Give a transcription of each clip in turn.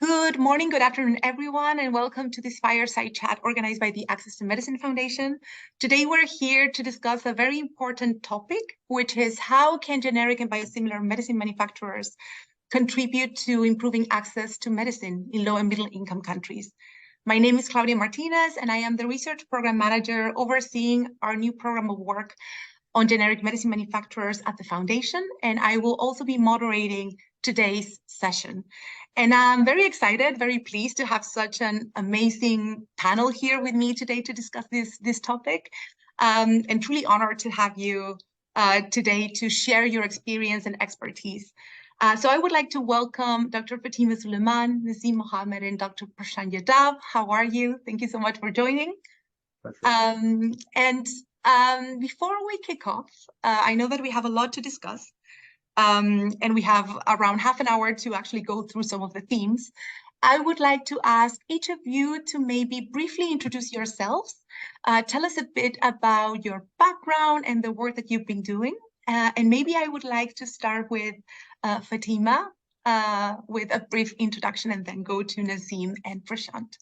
Good morning, good afternoon, everyone, and welcome to this Fireside chat organized by the Access to Medicine Foundation. Today, we're here to discuss a very important topic, which is how can generic and biosimilar medicine manufacturers contribute to improving access to medicine in low and middle income countries. My name is Claudia Martinez, and I am the Research Program Manager overseeing our new program of work on generic medicine manufacturers at the Foundation, and I will also be moderating today's session. And I'm very excited, very pleased to have such an amazing panel here with me today to discuss this topic, and truly honored to have you today to share your experience and expertise. So I would like to welcome Dr. Fatima Suleiman, Nazim Mohammed, and Dr. Prashant Yadav. How are you? Thank you so much for joining. Before we kick off, I know that we have a lot to discuss, and we have around half an hour to actually go through some of the themes. I would like to ask each of you to maybe briefly introduce yourselves, tell us a bit about your background and the work that you've been doing. And maybe I would like to start with Fatima with a brief introduction and then go to Nazim and Prashant.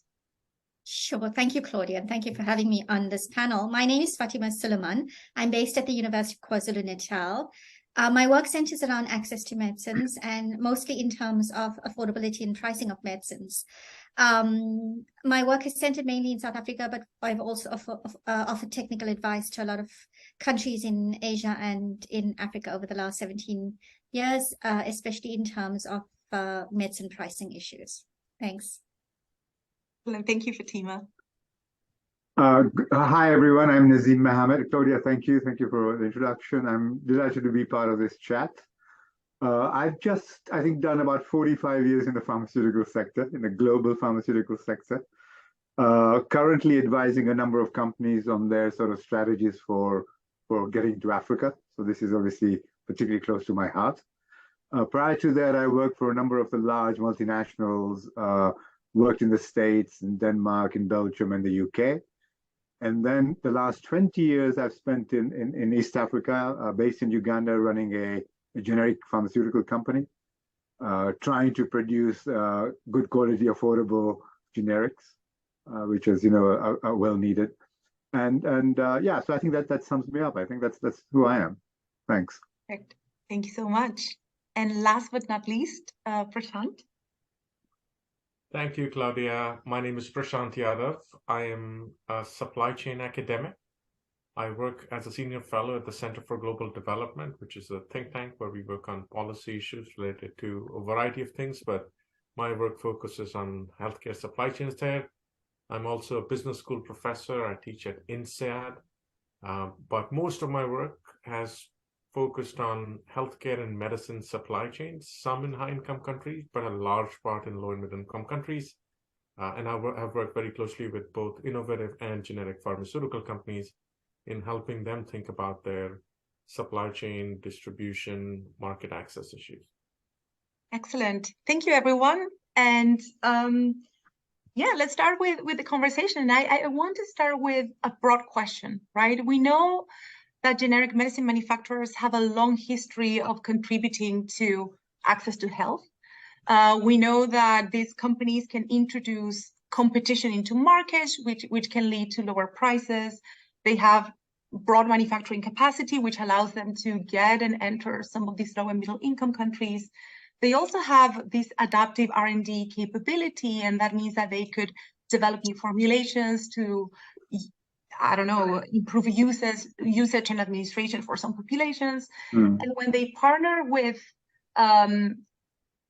Sure. Thank you, Claudia, and thank you for having me on this panel. My name is Fatima Suleiman. I'm based at the University of KwaZulu-Natal. My work centers around access to medicines and mostly in terms of affordability and pricing of medicines. My work is centered mainly in South Africa, but I've also offered technical advice to a lot of countries in Asia and in Africa over the last 17 years, especially in terms of medicine pricing issues. Thanks. Thank you, Fatima. Hi, everyone. I'm Nazim Mohammed. Claudia, thank you. Thank you for the introduction. I'm delighted to be part of this chat. I've just, I think, done about 45 years in the pharmaceutical sector, in the global pharmaceutical sector, currently advising a number of companies on their sort of strategies for getting to Africa. So this is obviously particularly close to my heart. Prior to that, I worked for a number of the large multinationals, worked in the States, in Denmark, in Belgium, and the UK. And then the last 20 years I've spent in East Africa, based in Uganda, running a generic pharmaceutical company, trying to produce good quality, affordable generics, which is, are well needed. And yeah, so I think that sums me up. I think that's who I am. Thanks. Perfect. Thank you so much. And last but not least, Prashant. Thank you, Claudia. My name is Prashant Yadav. I am a supply chain academic. I work as a senior fellow at the Center for Global Development, which is a think tank where we work on policy issues related to a variety of things, but my work focuses on healthcare supply chains there. I'm also a business school professor. I teach at INSEAD, but most of my work has focused on healthcare and medicine supply chains, some in high-income countries, but a large part in low and middle-income countries. And I have worked very closely with both innovative and generic pharmaceutical companies in helping them think about their supply chain, distribution, market access issues. Excellent. Thank you, everyone. And yeah, let's start with the conversation. I want to start with a broad question, right? We know that generic medicine manufacturers have a long history of contributing to access to health. We know that these companies can introduce competition into markets, which can lead to lower prices. They have broad manufacturing capacity, which allows them to get and enter some of these low and middle income countries. They also have this adaptive R&D capability, and that means that they could develop new formulations to, I don't know, improve usage and administration for some populations. And when they partner with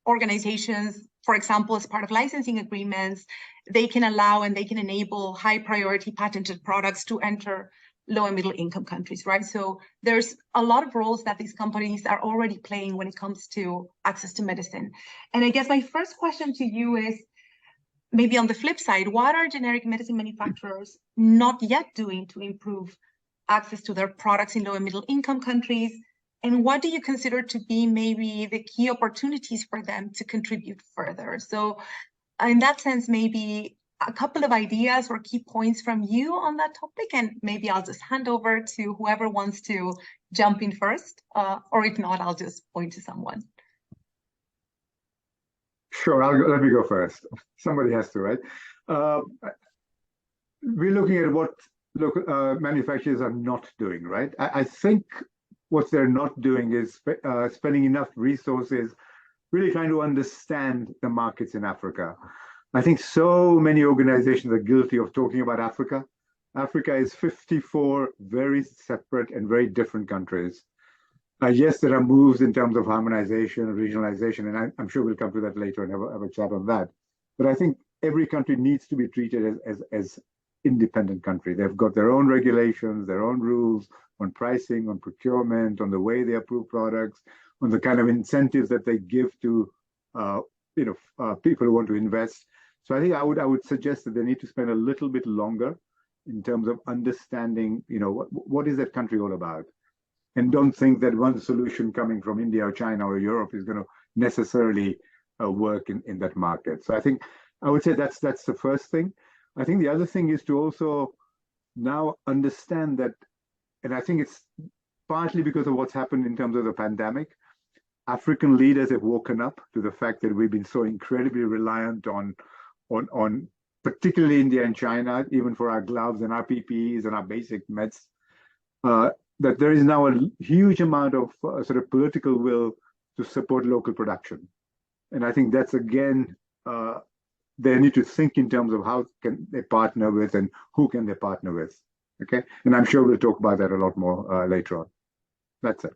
organizations, for example, as part of licensing agreements, they can allow and they can enable high priority patented products to enter low and middle income countries, right? So there's a lot of roles that these companies are already playing when it comes to access to medicine. And I guess my first question to you is, maybe on the flip side, what are generic medicine manufacturers not yet doing to improve access to their products in low and middle income countries? And what do you consider to be maybe the key opportunities for them to contribute further? So in that sense, maybe a couple of ideas or key points from you on that topic, and maybe I'll just hand over to whoever wants to jump in first, or if not, I'll just point to someone. Sure, let me go first. Somebody has to, right? Uh, we're looking at what local manufacturers are not doing, right? I think what they're not doing is spending enough resources really trying to understand the markets in Africa. I think so many organizations are guilty of talking about Africa. Africa is 54 very separate and very different countries. Yes, there are moves in terms of harmonization, regionalization, and I'm sure we'll come to that later and have a chat on that. But I think every country needs to be treated as independent country. They've got their own regulations, their own rules on pricing, on procurement, on the way they approve products, on the kind of incentives that they give to people who want to invest. So I think I would suggest that they need to spend a little bit longer in terms of understanding, what is that country all about? And don't think that one solution coming from India or China or Europe is going to necessarily work in that market. So I would say that's the first thing. I think the other thing is to also now understand that, and I think it's partly because of what's happened in terms of the pandemic, African leaders have woken up to the fact that we've been so incredibly reliant on particularly India and China, even for our gloves and our PPEs and our basic meds, that there is now a huge amount of sort of political will to support local production. And I think that's, again, they need to think in terms of how can they partner with and who can they partner with. Okay. And I'm sure we'll talk about that a lot more later on. That's it.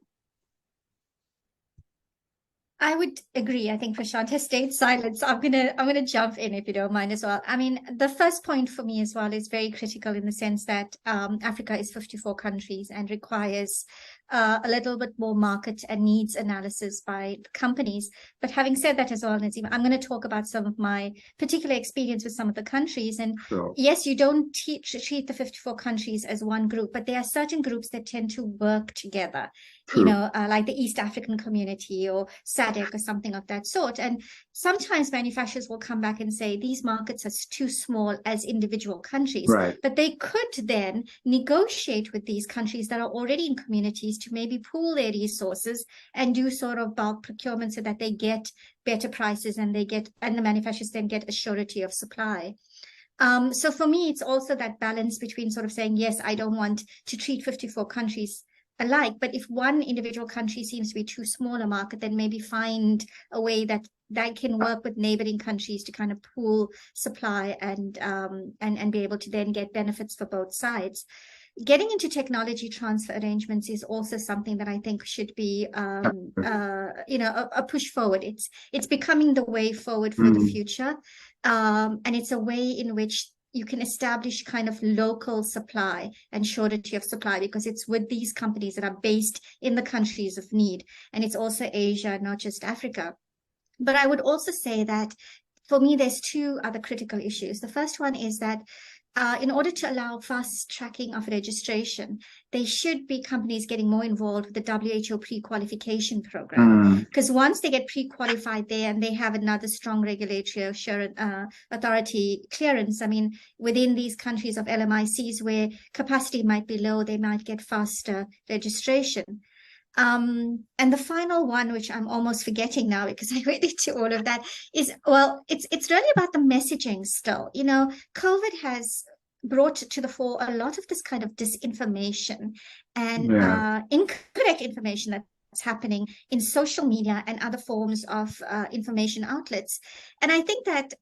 I would agree. I think Prashant has stayed silent, so I'm gonna jump in if you don't mind as well. I mean, the first point for me as well is very critical in the sense that Africa is 54 countries and requires a little bit more market and needs analysis by companies. But having said that as well, Nazim, I'm going to talk about some of my particular experience with some of the countries. And Sure. Yes, you don't treat the 54 countries as one group, but there are certain groups that tend to work together. True. Like the East African community or SADC or something of that sort. And sometimes manufacturers will come back and say these markets are too small as individual countries, Right. but they could then negotiate with these countries that are already in communities to maybe pool their resources and do sort of bulk procurement so that they get better prices and the manufacturers then get a surety of supply. So for me, it's also that balance between sort of saying, yes, I don't want to treat 54 countries alike, but if one individual country seems to be too small a market, then maybe find a way that can work with neighboring countries to kind of pool supply and be able to then get benefits for both sides. Getting into technology transfer arrangements is also something that I think should be, a push forward. It's becoming the way forward for the future, and it's a way in which you can establish kind of local supply and surety of supply, because it's with these companies that are based in the countries of need. And it's also Asia, not just Africa. But I would also say that for me, there's two other critical issues. The first one is that in order to allow fast tracking of registration, there should be companies getting more involved with the WHO pre-qualification program. Because once they get pre-qualified there and they have another strong regulatory authority clearance, I mean, within these countries of LMICs where capacity might be low, they might get faster registration. And the final one, which I'm almost forgetting now because I went into all of that, is, well, it's really about the messaging still. COVID has brought to the fore a lot of this kind of disinformation and incorrect information that's happening in social media and other forms of information outlets. And I think that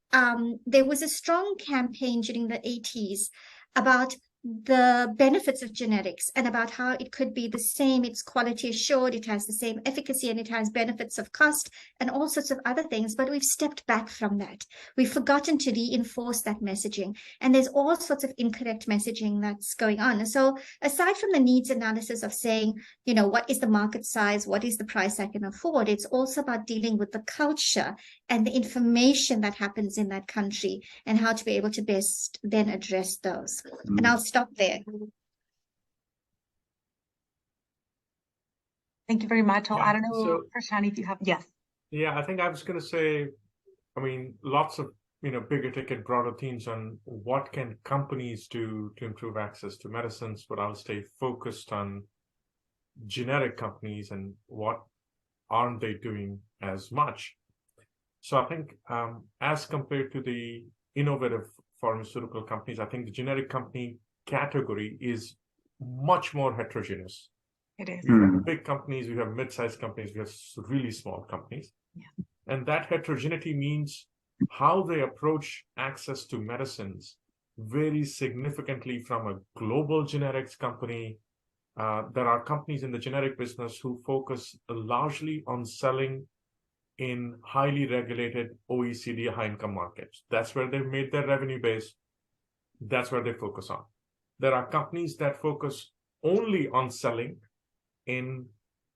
there was a strong campaign during the 80s about the benefits of genetics and about how it could be the same, it's quality assured, it has the same efficacy, and it has benefits of cost and all sorts of other things. But we've stepped back from that. We've forgotten to reinforce that messaging. And there's all sorts of incorrect messaging that's going on. And so aside from the needs analysis of saying, what is the market size? What is the price I can afford? It's also about dealing with the culture and the information that happens in that country and how to be able to best then address those. And I'll stop there. Thank you very much. I don't know, So, Prashant, if you have, yes. Yeah, I think I was going to say, I mean, lots of, bigger ticket, broader themes on what can companies do to improve access to medicines, but I'll stay focused on generic companies and what aren't they doing as much. So I think as compared to the innovative pharmaceutical companies, I think the generic company category is much more heterogeneous. It is. We have big companies, we have mid-sized companies, we have really small companies. Yeah. And that heterogeneity means how they approach access to medicines varies significantly from a global generics company. There are companies in the generic business who focus largely on selling in highly regulated OECD high-income markets. That's where they've made their revenue base. That's where they focus on. There are companies that focus only on selling in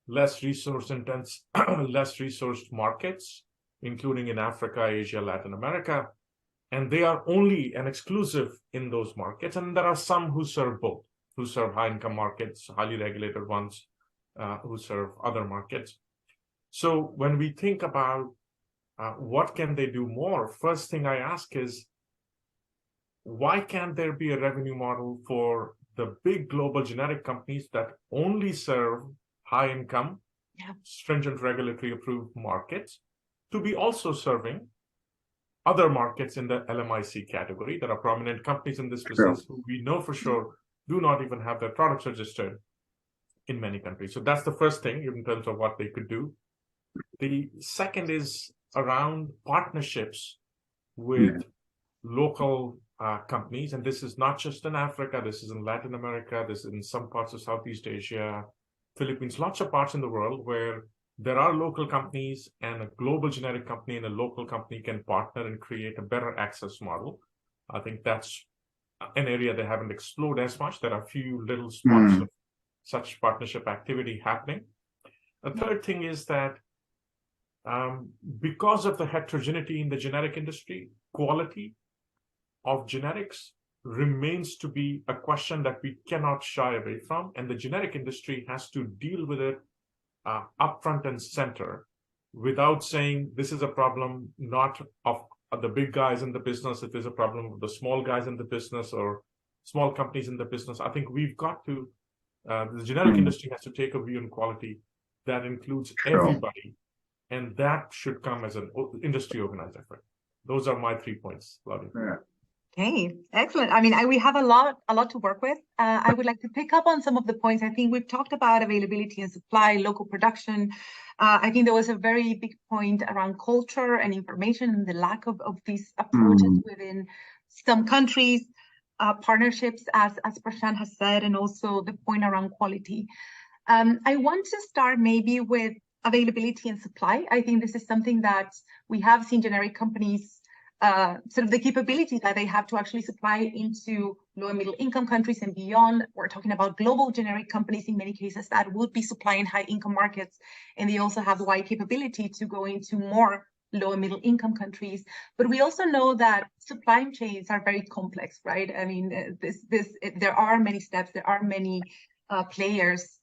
less resource-intense, less resourced markets, including in Africa, Asia, Latin America, and they are only and exclusive in those markets. And there are some who serve both, who serve high-income markets, highly regulated ones, who serve other markets. So when we think about what can they do more, first thing I ask is, why can't there be a revenue model for the big global generic companies that only serve high-income, stringent regulatory approved markets to be also serving other markets in the LMIC category? There are prominent companies in this business who we know for sure do not even have their products registered in many countries. So that's the first thing in terms of what they could do. The second is around partnerships with local companies. And this is not just in Africa, this is in Latin America, this is in some parts of Southeast Asia, Philippines, lots of parts in the world where there are local companies and a global generic company and a local company can partner and create a better access model. I think that's an area they haven't explored as much. There are a few little spots of such partnership activity happening. The third thing is that because of the heterogeneity in the generic industry, quality of generics remains to be a question that we cannot shy away from, and the generic industry has to deal with it up front and center without saying this is a problem not of the big guys in the business, it is a problem of the small guys in the business or small companies in the business. I think we've got to, the generic industry has to take a view on quality that includes everybody, and that should come as an industry organized effort. Those are my 3 points, Claudia. Okay, excellent. I mean, we have a lot to work with. I would like to pick up on some of the points. I think we've talked about availability and supply, local production. I think there was a very big point around culture and information and the lack of these approaches within some countries, partnerships, as Prashant has said, and also the point around quality. I want to start maybe with availability and supply. I think this is something that we have seen generic companies sort of the capability that they have to actually supply into low and middle income countries and beyond. We're talking about global generic companies in many cases that would be supplying high income markets, and they also have the wide capability to go into more low and middle income countries. But we also know that supply chains are very complex, right? I mean, there are many steps, there are many players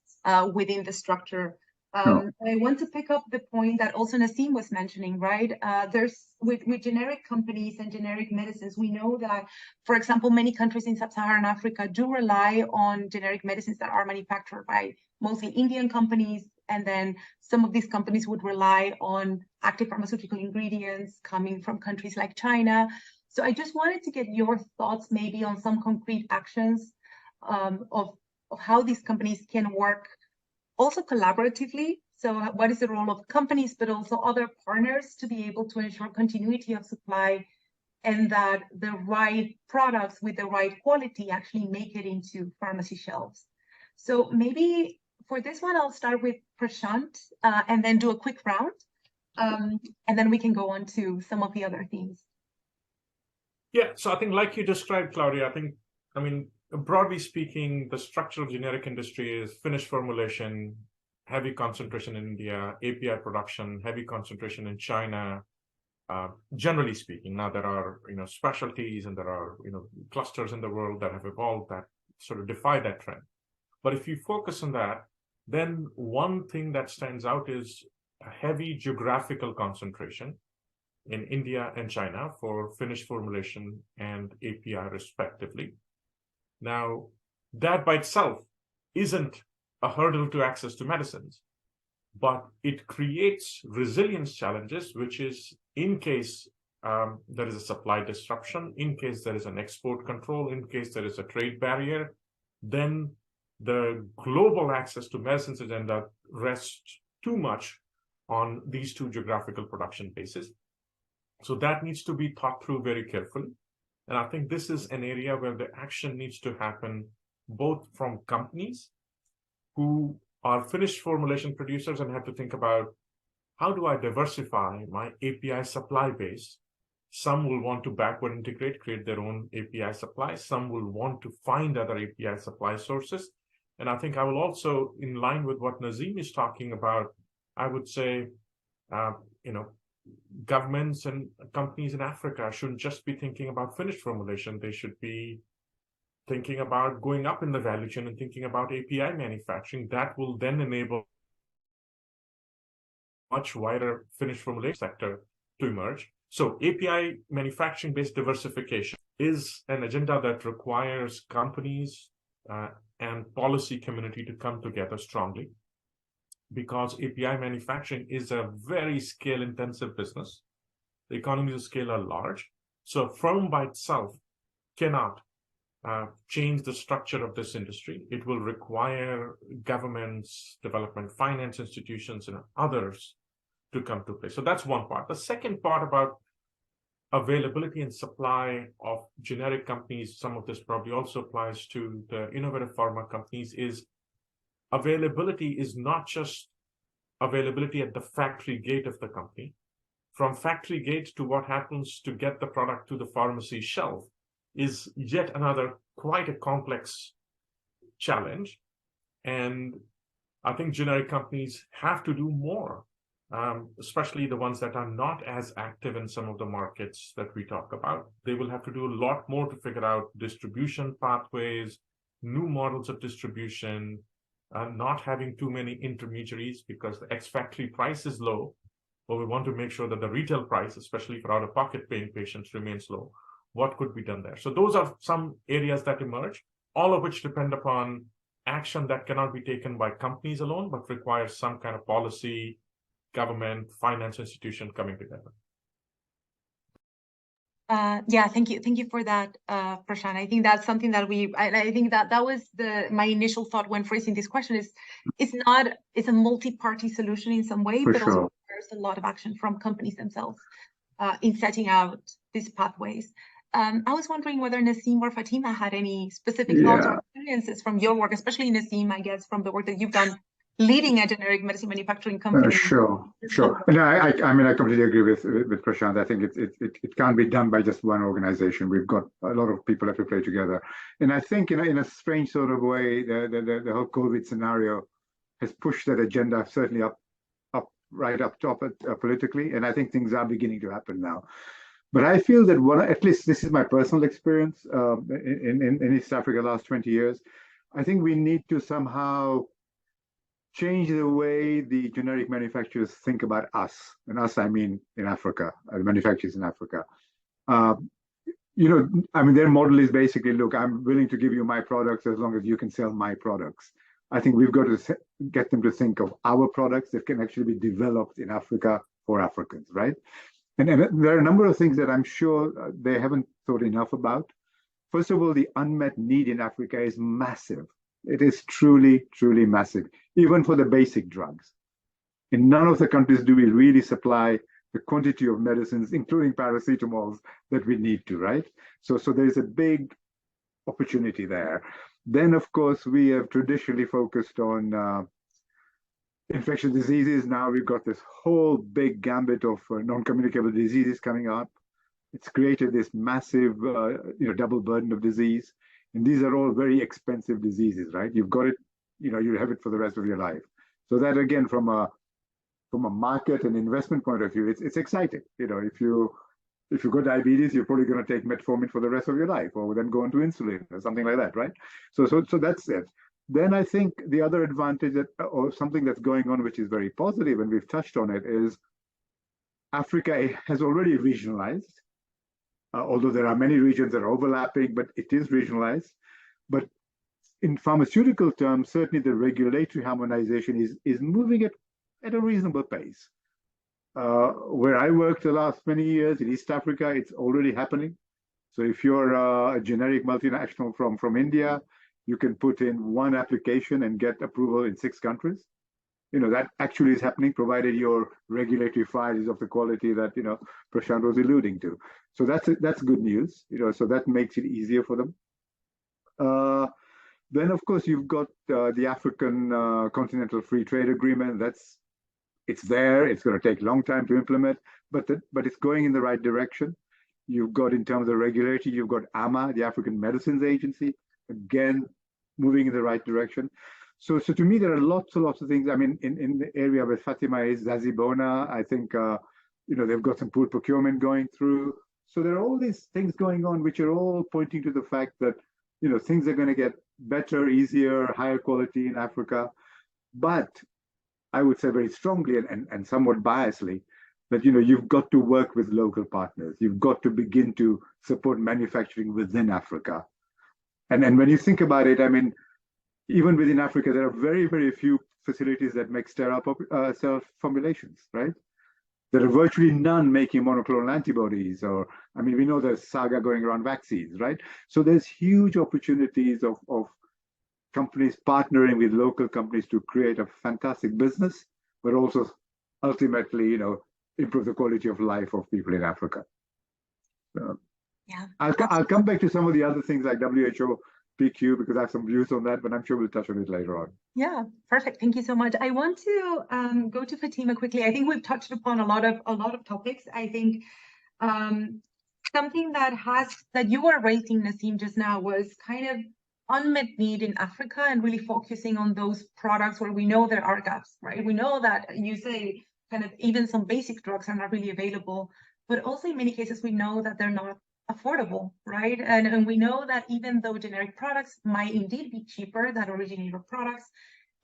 within the structure. I want to pick up the point that also Nasim was mentioning, right? There's with generic companies and generic medicines, we know that, for example, many countries in sub-Saharan Africa do rely on generic medicines that are manufactured by mostly Indian companies. And then some of these companies would rely on active pharmaceutical ingredients coming from countries like China. So I just wanted to get your thoughts maybe on some concrete actions of how these companies can work also collaboratively. So what is the role of companies, but also other partners to be able to ensure continuity of supply and that the right products with the right quality actually make it into pharmacy shelves? So maybe for this one, I'll start with Prashant and then do a quick round. And then we can go on to some of the other themes. Yeah, so I think like you described, Claudia, I mean, broadly speaking, the structure of generic industry is finished formulation, heavy concentration in India, API production, heavy concentration in China, generally speaking. Now there are, specialties and there are, clusters in the world that have evolved that sort of defy that trend. But if you focus on that, then one thing that stands out is a heavy geographical concentration in India and China for finished formulation and API respectively. Now, that by itself isn't a hurdle to access to medicines. but it creates resilience challenges, which is in case there is a supply disruption, in case there is an export control, in case there is a trade barrier, then the global access to medicines agenda rests too much on these two geographical production bases. So that needs to be thought through very carefully. And I think this is an area where the action needs to happen both from companies who are finished formulation producers and have to think about, how do I diversify my API supply base? Some will want to backward integrate, create their own API supply. Some will want to find other API supply sources. And I think I will also, in line with what Nazim is talking about, I would say, governments and companies in Africa shouldn't just be thinking about finished formulation. They should be thinking about going up in the value chain and thinking about API manufacturing. That will then enable much wider finished formulation sector to emerge. So API manufacturing-based diversification is an agenda that requires companies and policy community to come together strongly, because API manufacturing is a very scale-intensive business. The economies of scale are large. So a firm by itself cannot change the structure of this industry. It will require governments, development finance institutions, and others to come to play. So that's one part. The second part about availability and supply of generic companies, some of this probably also applies to the innovative pharma companies, is availability is not just availability at the factory gate of the company. From factory gate to what happens to get the product to the pharmacy shelf is yet another quite a complex challenge. And I think generic companies have to do more, especially the ones that are not as active in some of the markets that we talk about. They will have to do a lot more to figure out distribution pathways, new models of distribution, not having too many intermediaries, because the ex-factory price is low, but we want to make sure that the retail price, especially for out-of-pocket paying patients, remains low. What could be done there? So those are some areas that emerge, all of which depend upon action that cannot be taken by companies alone, but requires some kind of policy, government, finance institution coming together. Yeah, thank you for that, Prashant. I think that's something that I think that was my initial thought when phrasing this question. Is it's a multi-party solution in some way, but also requires a lot of action from companies themselves in setting out these pathways. I was wondering whether Nazim or Fatima had any specific thoughts or experiences from your work, especially Nazim, I guess, from the work that you've done leading a generic medicine manufacturing company. Sure. No, I mean, I completely agree with Prashant. I think it can't be done by just one organization. We've got a lot of people that have to play together. And I think, in a strange sort of way, the whole COVID scenario has pushed that agenda certainly right up top politically. And I think things are beginning to happen now. But I feel that at least this is my personal experience in East Africa the last 20 years. I think we need to somehow change the way the generic manufacturers think about us. And us, I mean in Africa, manufacturers in Africa. I mean, their model is basically, look, I'm willing to give you my products as long as you can sell my products. I think we've got to get them to think of our products that can actually be developed in Africa for Africans, right? And there are a number of things that I'm sure they haven't thought enough about. First of all, the unmet need in Africa is massive. It is truly, truly massive, even for the basic drugs. In none of the countries do we really supply the quantity of medicines, including paracetamols, that we need to, right? So there's a big opportunity there. Then, of course, we have traditionally focused on infectious diseases. Now we've got this whole big gambit of non-communicable diseases coming up. It's created this massive, double burden of disease. And these are all very expensive diseases, right? You've got it, you have it for the rest of your life. So that, again, from a market and investment point of view, it's exciting. If you've got diabetes, you're probably going to take metformin for the rest of your life, or then go into insulin or something like that, right? So that's it. Then I think the other advantage or something that's going on, which is very positive, and we've touched on it, is Africa has already regionalized. Although there are many regions that are overlapping, but it is regionalized. But in pharmaceutical terms, certainly the regulatory harmonization is moving at at a reasonable pace. Where I worked the last many years in East Africa, it's already happening. So if you're a generic multinational from India, you can put in one application and get approval in 6 countries. That actually is happening, provided your regulatory file is of the quality that, Prashant was alluding to. So that's good news, so that makes it easier for them. Then, of course, you've got the African Continental Free Trade Agreement. It's there. It's going to take a long time to implement, but it's going in the right direction. You've got, in terms of regulatory, you've got AMA, the African Medicines Agency, again, moving in the right direction. So to me, there are lots and lots of things. I mean, in the area where Fatima is, Zazibona, I think, they've got some pool procurement going through. So there are all these things going on, which are all pointing to the fact that, things are going to get better, easier, higher quality in Africa. But I would say very strongly and somewhat biasly that, you've got to work with local partners. You've got to begin to support manufacturing within Africa. And when you think about it, I mean, even within Africa, there are very, very few facilities that make sterile formulations, right? There are virtually none making monoclonal antibodies, we know there's saga going around vaccines, right? So there's huge opportunities of companies partnering with local companies to create a fantastic business, but also ultimately, improve the quality of life of people in Africa. Yeah, I'll come back to some of the other things like WHO, PQ, because I have some views on that, but I'm sure we'll touch on it later on. Yeah, perfect. Thank you so much. I want to go to Fatima quickly. I think we've touched upon a lot of topics. I think something that you were raising, Naseem, just now was kind of unmet need in Africa and really focusing on those products where we know there are gaps, right? We know that you say kind of even some basic drugs are not really available, but also in many cases we know that they're not affordable, right? And we know that even though generic products might indeed be cheaper than originator products,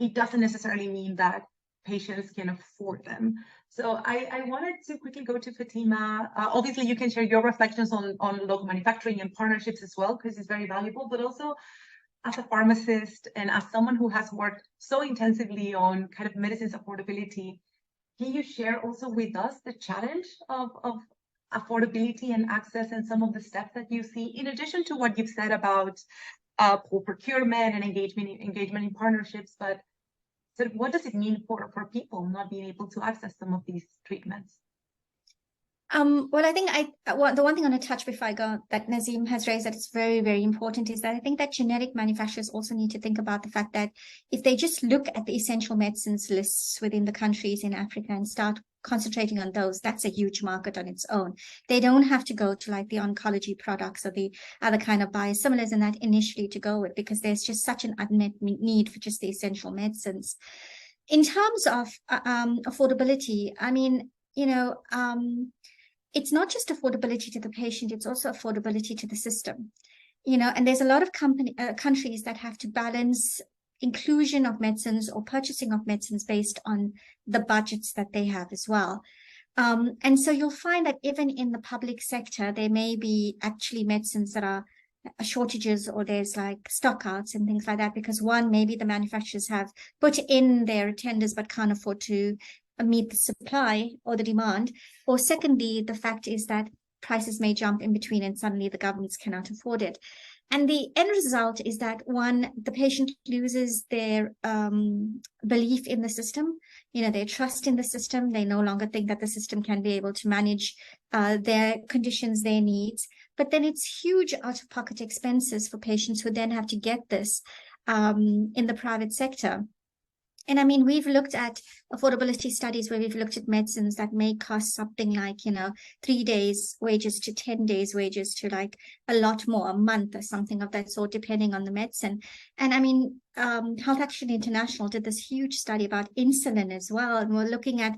it doesn't necessarily mean that patients can afford them. So I wanted to quickly go to Fatima. Obviously, you can share your reflections on local manufacturing and partnerships as well, because it's very valuable, but also as a pharmacist and as someone who has worked so intensively on kind of medicines affordability, can you share also with us the challenge of affordability and access and some of the steps that you see, in addition to what you've said about pool procurement and engagement in partnerships, but sort of what does it mean for people not being able to access some of these treatments? Well, I think the one thing I want to touch before I go that Naseem has raised that is very, very important is that I think that generic manufacturers also need to think about the fact that if they just look at the essential medicines lists within the countries in Africa and start concentrating on those, that's a huge market on its own. They don't have to go to like the oncology products or the other kind of biosimilars and that initially to go with, because there's just such an unmet need for just the essential medicines. In terms of affordability, I mean, it's not just affordability to the patient, it's also affordability to the system, and there's a lot of countries that have to balance inclusion of medicines or purchasing of medicines based on the budgets that they have as well. And so you'll find that even in the public sector, there may be actually medicines that are shortages or there's like stockouts and things like that, because one, maybe the manufacturers have put in their tenders but can't afford to meet the supply or the demand, or secondly, the fact is that prices may jump in between and suddenly the governments cannot afford it. And the end result is that one, the patient loses their belief in the system, their trust in the system. They no longer think that the system can be able to manage their conditions, their needs. But then it's huge out-of-pocket expenses for patients who then have to get this in the private sector. And I mean, we've looked at affordability studies where we've looked at medicines that may cost something like, 3 days wages to 10 days wages to like a lot more, a month or something of that sort, depending on the medicine. And I mean, Health Action International did this huge study about insulin as well. And we're looking at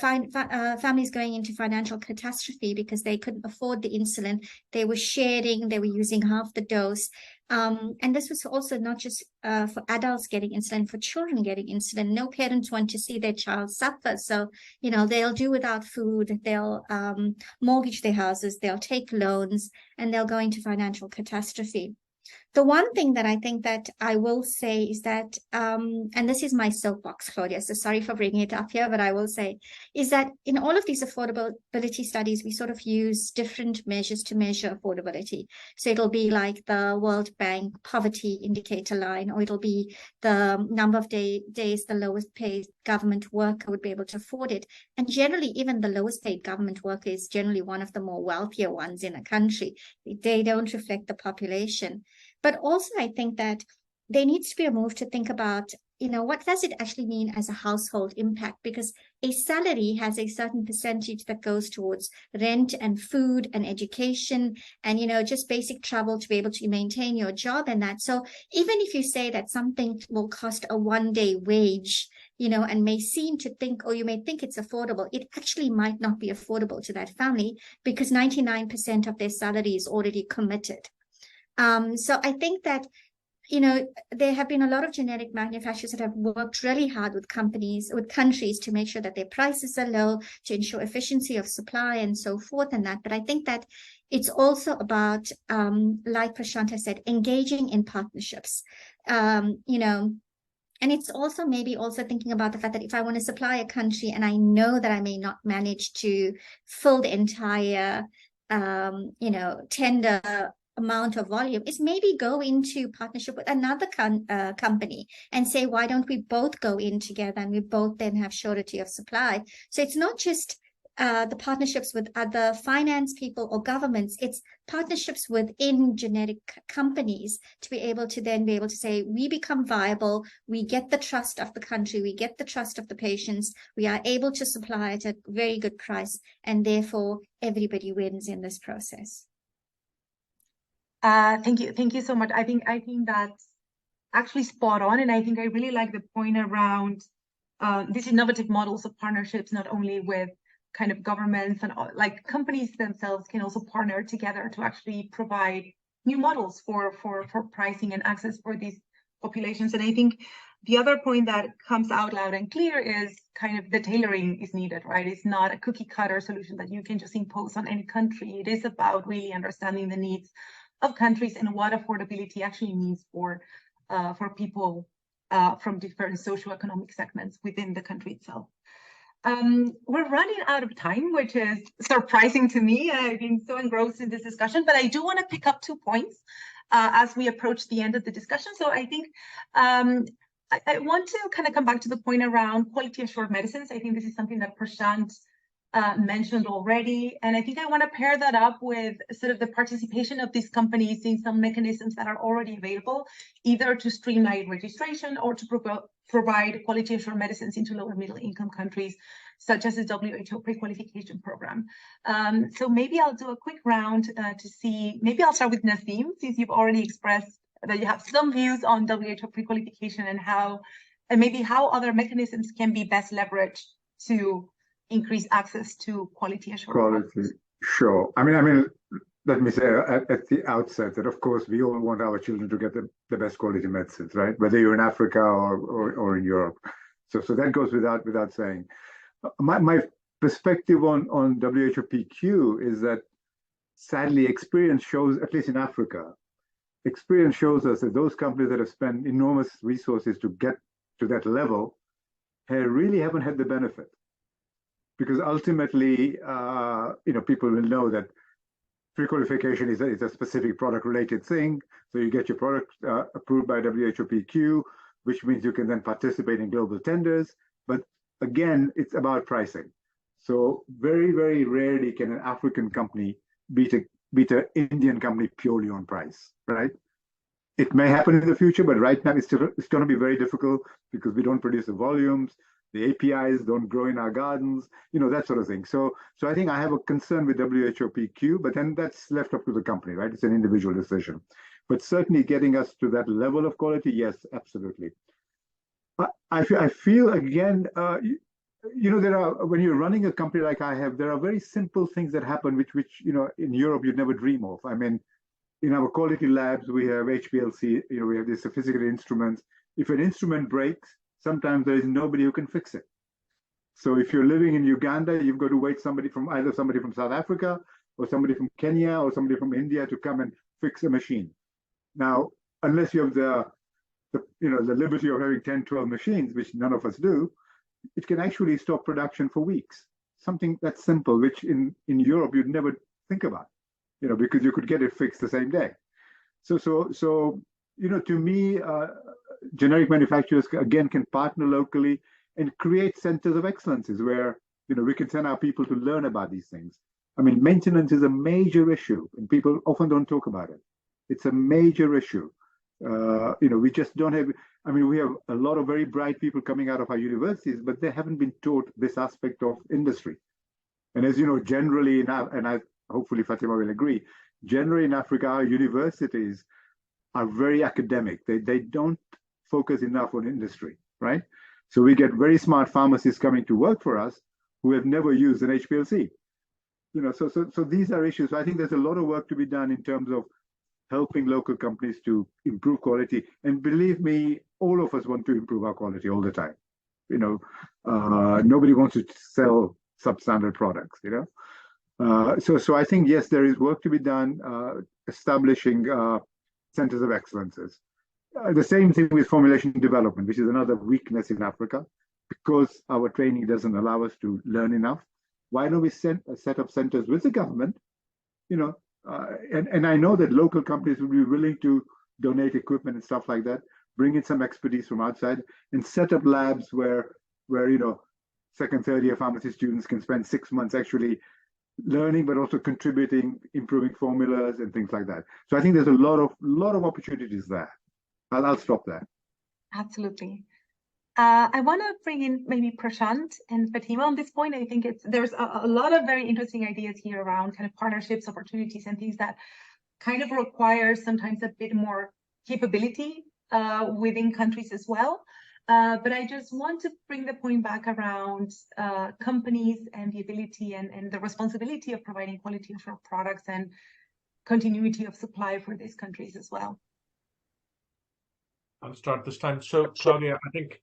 families going into financial catastrophe because they couldn't afford the insulin. They were sharing, they were using half the dose. And this was also not just for adults getting insulin, for children getting insulin. No parents want to see their child suffer. So, they'll do without food, they'll mortgage their houses, they'll take loans, and they'll go into financial catastrophe. The one thing that I think that I will say is that, and this is my soapbox, Claudia, so sorry for bringing it up here, but I will say, is that in all of these affordability studies, we sort of use different measures to measure affordability. So it'll be like the World Bank poverty indicator line, or it'll be the number of days the lowest paid government worker would be able to afford it. And generally, even the lowest paid government worker is generally one of the more wealthier ones in a country. They don't reflect the population. But also, I think that there needs to be a move to think about, what does it actually mean as a household impact? Because a salary has a certain percentage that goes towards rent and food and education and, just basic travel to be able to maintain your job and that. So even if you say that something will cost a one-day wage, and may seem to think, or you may think it's affordable, it actually might not be affordable to that family because 99% of their salary is already committed. So I think that, there have been a lot of generic manufacturers that have worked really hard with countries to make sure that their prices are low, to ensure efficiency of supply and so forth and that. But I think that it's also about, like Prashant said, engaging in partnerships, and it's also maybe also thinking about the fact that if I want to supply a country and I know that I may not manage to fill the entire, tender amount of volume, is maybe go into partnership with another company and say, why don't we both go in together and we both then have surety of supply? So it's not just the partnerships with other finance people or governments, it's partnerships within generic companies to be able to say, we become viable, we get the trust of the country, we get the trust of the patients, we are able to supply it at a very good price, and therefore everybody wins in this process. Thank you so much. I think that's actually spot on, and I think I really like the point around these innovative models of partnerships, not only with kind of governments and like companies themselves can also partner together to actually provide new models for pricing and access for these populations. And I think the other point that comes out loud and clear is kind of the tailoring is needed, right? It's not a cookie cutter solution that you can just impose on any country. It is about really understanding the needs of countries and what affordability actually means for people from different socioeconomic segments within the country itself. We're running out of time, which is surprising to me. I've been so engrossed in this discussion, but I do want to pick up 2 points as we approach the end of the discussion. So I think I want to kind of come back to the point around quality assured medicines. I think this is something that Prashant mentioned already. And I think I want to pair that up with sort of the participation of these companies in some mechanisms that are already available, either to streamline registration or to provide quality assured medicines into lower middle income countries, such as the WHO pre-qualification program. So maybe I'll do a quick round to see, maybe I'll start with Naseem, since you've already expressed that you have some views on WHO pre-qualification and maybe how other mechanisms can be best leveraged to increase access to quality assurance. Sure. I mean, let me say at the outset that, of course, we all want our children to get the best quality medicines, right? Whether you're in Africa or in Europe. So that goes without saying. My perspective on WHO PQ is that, sadly, experience shows, at least in Africa, experience shows us that those companies that have spent enormous resources to get to that level really haven't had the benefit. Because ultimately, people will know that pre-qualification is a specific product-related thing. So you get your product approved by WHO PQ, which means you can then participate in global tenders. But again, it's about pricing. So very, very rarely can an African company beat an Indian company purely on price, right? It may happen in the future, but right now it's going to be very difficult because we don't produce the volumes. The APIs don't grow in our gardens, that sort of thing. So I think I have a concern with WHO PQ, but then that's left up to the company, right? It's an individual decision. But certainly getting us to that level of quality, yes, absolutely. I feel again, there are, when you're running a company like I have, there are very simple things that happen, which in Europe you'd never dream of. I mean, in our quality labs, we have HPLC, we have these sophisticated instruments. If an instrument breaks, sometimes there is nobody who can fix it. So if you're living in Uganda, you've got to wait either somebody from South Africa or somebody from Kenya or somebody from India to come and fix a machine. Now, unless you have the liberty of having 10, 12 machines, which none of us do, it can actually stop production for weeks. Something that's simple, which in Europe you'd never think about, because you could get it fixed the same day. So to me, generic manufacturers again can partner locally and create centers of excellences where we can send our people to learn about these things. I mean, maintenance is a major issue, and people often don't talk about it. It's a major issue. We just don't have. I mean, we have a lot of very bright people coming out of our universities, but they haven't been taught this aspect of industry. And as you know, generally, hopefully Fatima will agree, generally in Africa, our universities are very academic. They don't focus enough on industry, right? So we get very smart pharmacists coming to work for us who have never used an HPLC. So these are issues. I think there's a lot of work to be done in terms of helping local companies to improve quality. And believe me, all of us want to improve our quality all the time. Nobody wants to sell substandard products, So I think, yes, there is work to be done establishing centers of excellences. The same thing with formulation development, which is another weakness in Africa, because our training doesn't allow us to learn enough. Why don't we set up centers with the government, and I know that local companies will be willing to donate equipment and stuff like that, bring in some expertise from outside, and set up labs where second, third year pharmacy students can spend 6 months actually learning, but also contributing, improving formulas and things like that. So I think there's a lot of opportunities there. I'll stop there. Absolutely. I want to bring in maybe Prashant and Fatima on this point. I think there's a lot of very interesting ideas here around kind of partnerships, opportunities, and things that kind of require sometimes a bit more capability within countries as well. But I just want to bring the point back around companies and the ability and the responsibility of providing quality of our products and continuity of supply for these countries as well. I'll start this time. So, Claudia, I think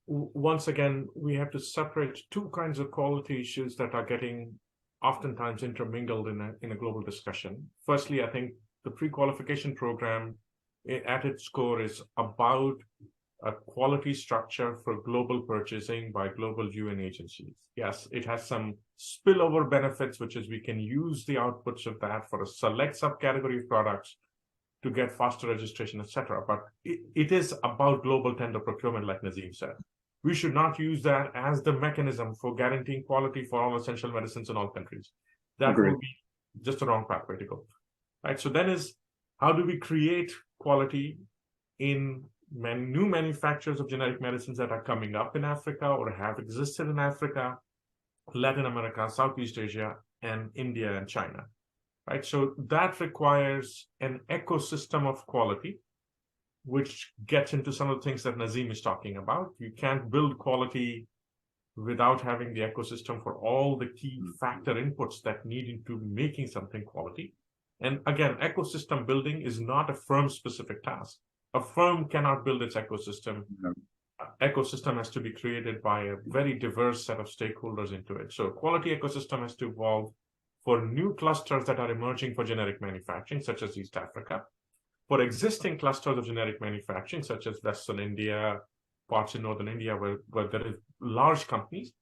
once again, we have to separate two kinds of quality issues that are getting oftentimes intermingled in a global discussion. Firstly, I think the pre-qualification program at its core is about a quality structure for global purchasing by global UN agencies. Yes, it has some spillover benefits, which is we can use the outputs of that for a select subcategory of products to get faster registration, etc. But it is about global tender procurement, like Nazim said. We should not use that as the mechanism for guaranteeing quality for all essential medicines in all countries. That Agreed. will be just the wrong pathway to go. Right. So then is, how do we create quality in new manufacturers of generic medicines that are coming up in Africa or have existed in Africa, Latin America, Southeast Asia, and India and China? Right. So that requires an ecosystem of quality, which gets into some of the things that Nazim is talking about. You can't build quality without having the ecosystem for all the key factor inputs that need into making something quality. And again, ecosystem building is not a firm-specific task. A firm cannot build its ecosystem. No. Ecosystem has to be created by a very diverse set of stakeholders into it. So quality ecosystem has to evolve for new clusters that are emerging for generic manufacturing, such as East Africa. For existing clusters of generic manufacturing, such as Western India, parts in Northern India, where there is large companies,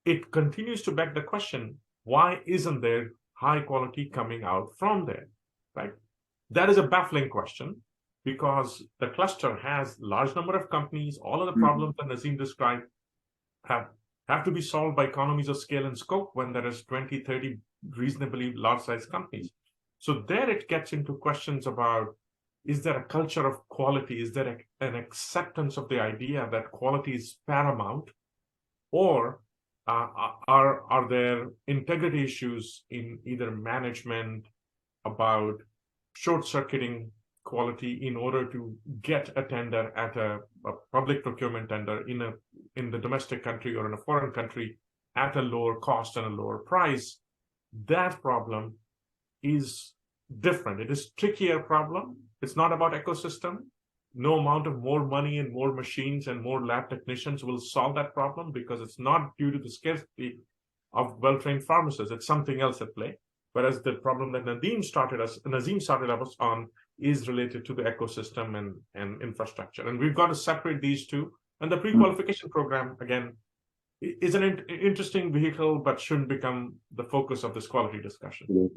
it continues to beg the question, why isn't there high quality coming out from there, right? That is a baffling question, because the cluster has large number of companies. All of the problems that Nazim described have to be solved by economies of scale and scope when there is 20, 30 reasonably large-sized companies. So there it gets into questions about, is there a culture of quality? Is there an acceptance of the idea that quality is paramount? Or are there integrity issues in either management about short-circuiting quality in order to get a tender at a public procurement tender in the domestic country or in a foreign country at a lower cost and a lower price? That problem is different. It is a trickier problem. It's not about ecosystem. No amount of more money and more machines and more lab technicians will solve that problem, because it's not due to the scarcity of well-trained pharmacists. It's something else at play. Whereas the problem that Nazim started us on is related to the ecosystem and infrastructure. And we've got to separate these two. And the pre-qualification program, again, is an interesting vehicle, but shouldn't become the focus of this quality discussion.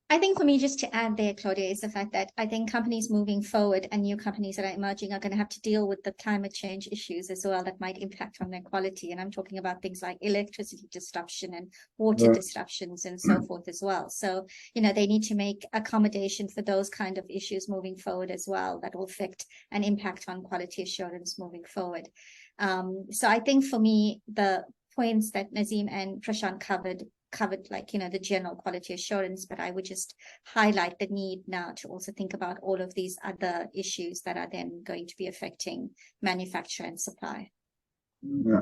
I think for me, just to add there, Claudia, is the fact that I think companies moving forward and new companies that are emerging are going to have to deal with the climate change issues as well that might impact on their quality. And I'm talking about things like electricity disruption and water disruptions and so forth as well. So, they need to make accommodation for those kind of issues moving forward as well that will affect and impact on quality assurance moving forward. So I think for me, the points that Nazim and Prashant covered like, the general quality assurance, but I would just highlight the need now to also think about all of these other issues that are then going to be affecting manufacture and supply. Yeah.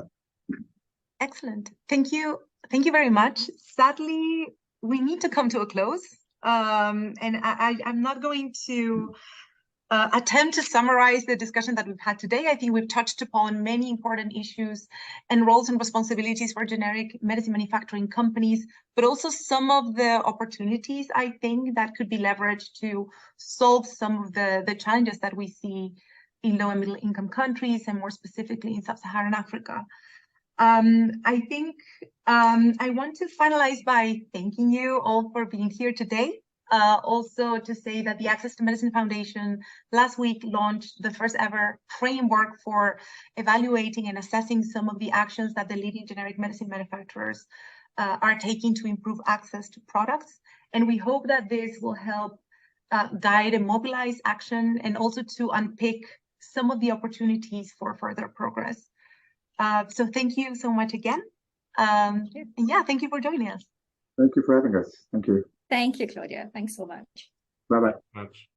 Excellent. Thank you. Thank you very much. Sadly, we need to come to a close. And I'm not going to attempt to summarize the discussion that we've had today. I think we've touched upon many important issues and roles and responsibilities for generic medicine manufacturing companies, but also some of the opportunities, I think, that could be leveraged to solve some of the challenges that we see in low and middle income countries, and more specifically in sub-Saharan Africa. I think I want to finalize by thanking you all for being here today. Also to say that the Access to Medicine Foundation last week launched the first ever framework for evaluating and assessing some of the actions that the leading generic medicine manufacturers are taking to improve access to products. And we hope that this will help guide and mobilize action, and also to unpick some of the opportunities for further progress. So thank you so much again. And yeah, thank you for joining us. Thank you for having us. Thank you. Thank you, Claudia. Thanks so much. Bye-bye. Much.